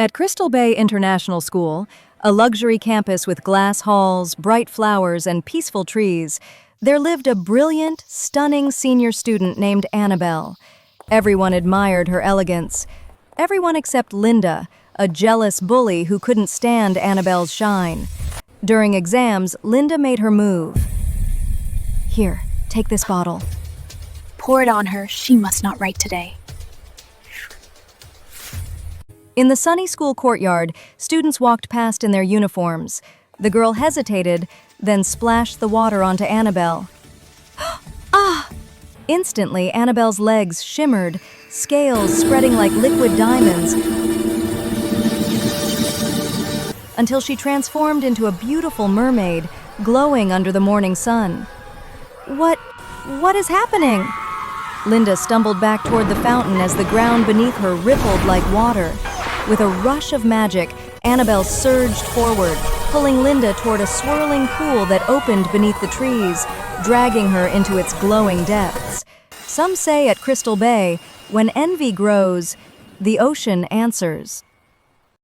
At Crystal Bay International School, a luxury campus with glass halls, bright flowers, and peaceful trees, there lived a brilliant, stunning senior student named Annabelle. Everyone admired her elegance. Everyone except Linda, a jealous bully who couldn't stand Annabelle's shine. During exams, Linda made her move. "Here, take this bottle." Pour it on her. She must not write today. In the sunny school courtyard, students walked past in their uniforms. The girl hesitated, then splashed the water onto Annabelle. Ah! Instantly, Annabelle's legs shimmered, scales spreading like liquid diamonds, until she transformed into a beautiful mermaid, glowing under the morning sun. What is happening? Linda stumbled back toward the fountain as the ground beneath her rippled like water. With a rush of magic, Annabelle surged forward, pulling Linda toward a swirling pool that opened beneath the trees, dragging her into its glowing depths. Some say at Crystal Bay, when envy grows, the ocean answers.